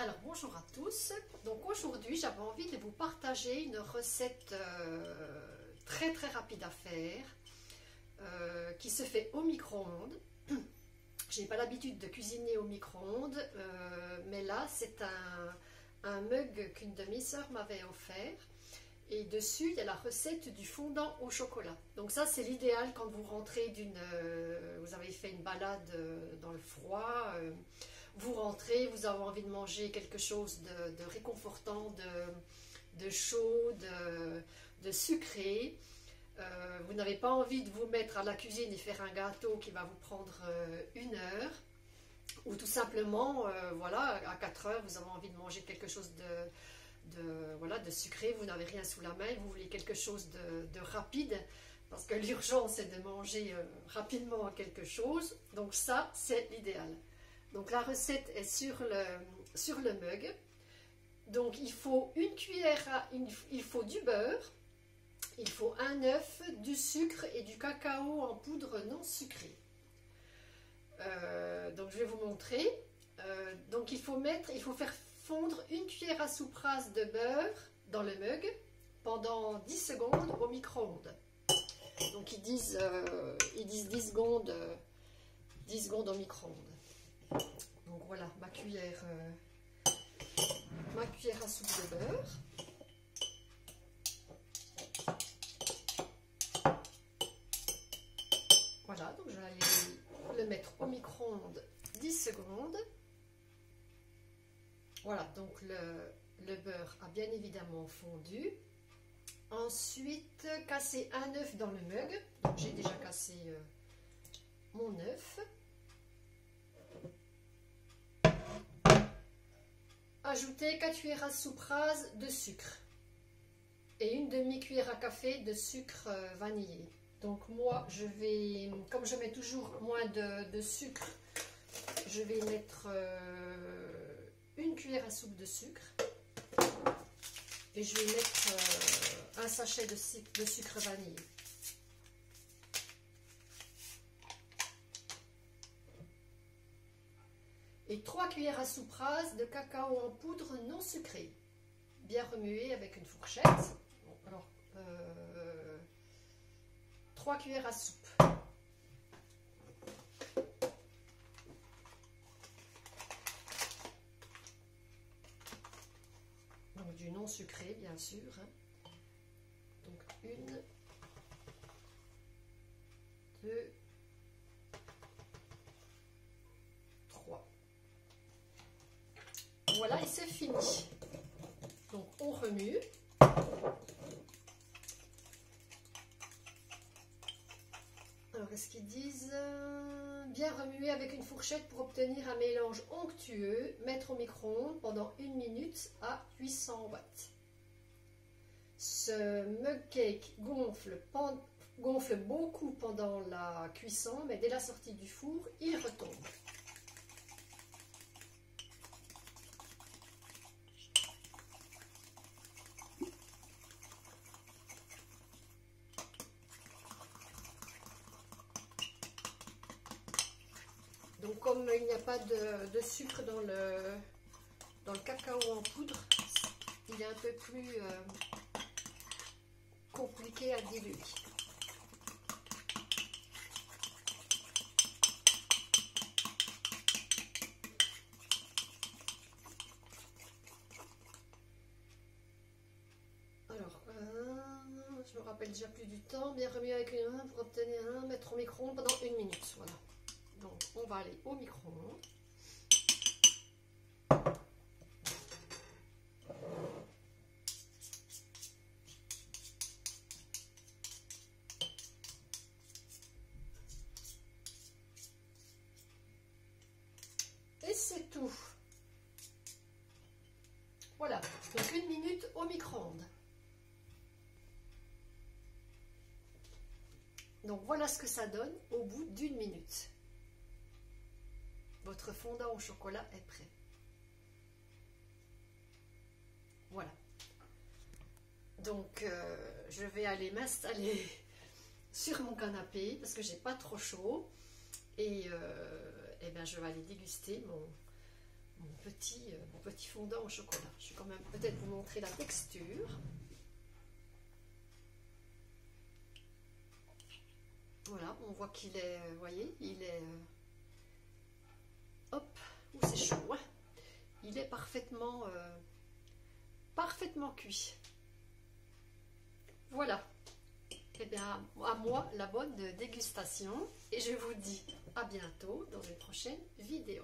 Alors bonjour à tous, donc aujourd'hui j'avais envie de vous partager une recette très rapide à faire qui se fait au micro-ondes. Je n'ai pas l'habitude de cuisiner au micro-ondes, mais là c'est un mug qu'une de mes soeurs m'avait offert et dessus il y a la recette du fondant au chocolat. Donc ça c'est l'idéal quand vous rentrez vous avez fait une balade dans le froid. Vous rentrez, vous avez envie de manger quelque chose de réconfortant, de chaud, de sucré. Vous n'avez pas envie de vous mettre à la cuisine et faire un gâteau qui va vous prendre 1 heure. Ou tout simplement, voilà, à 4 heures, vous avez envie de manger quelque chose de sucré. Vous n'avez rien sous la main, vous voulez quelque chose de rapide. Parce que l'urgence est de manger rapidement quelque chose. Donc ça, c'est l'idéal. Donc la recette est sur le mug. Donc il faut il faut du beurre, il faut un œuf, du sucre et du cacao en poudre non sucrée. Donc je vais vous montrer. Donc il faut faire fondre 1 cuillère à soupe rase de beurre dans le mug pendant 10 secondes au micro-ondes. Donc ils disent 10 secondes au micro-ondes. Donc voilà ma cuillère à soupe de beurre. Voilà, donc je vais aller le mettre au micro-ondes 10 secondes. Voilà, donc le beurre a bien évidemment fondu. Ensuite, casser un œuf dans le mug. Donc j'ai déjà cassé mon œuf. Ajouter 4 cuillères à soupe rase de sucre et 1 demi-cuillère à café de sucre vanillé. Donc moi, comme je mets toujours moins de sucre, je vais mettre 1 cuillère à soupe de sucre et je vais mettre un sachet de sucre vanillé. Et 3 cuillères à soupe rase de cacao en poudre non sucrée. Bien remué avec une fourchette. Bon, alors, 3 cuillères à soupe. Donc du non sucré, bien sûr. Donc 1, 2, 3. Voilà, et c'est fini. Donc on remue. Alors qu'est-ce qu'ils disent? Bien remuer avec une fourchette pour obtenir un mélange onctueux. Mettre au micro-ondes pendant 1 minute à 800 watts. Ce mug cake gonfle beaucoup pendant la cuisson, mais dès la sortie du four, il retombe. Donc comme il n'y a pas de sucre dans le cacao en poudre, il est un peu plus compliqué à diluer. Alors, je me rappelle déjà plus du temps. Bien remuer avec une main pour obtenir mettre au micro-ondes pendant 1 minute. Voilà. Donc on va aller au micro-ondes. Et c'est tout. Voilà, donc 1 minute au micro-ondes. Donc voilà ce que ça donne au bout d'1 minute. Votre fondant au chocolat est prêt. Voilà. Donc je vais aller m'installer sur mon canapé parce que j'ai pas trop chaud et, ben, je vais aller déguster mon petit fondant au chocolat. Je vais quand même peut-être vous montrer la texture. Voilà, on voit qu'il est, vous voyez, il est, hop, c'est chaud, hein. Il est parfaitement cuit. Voilà. Eh bien, à moi, la bonne dégustation. Et je vous dis à bientôt dans une prochaine vidéo.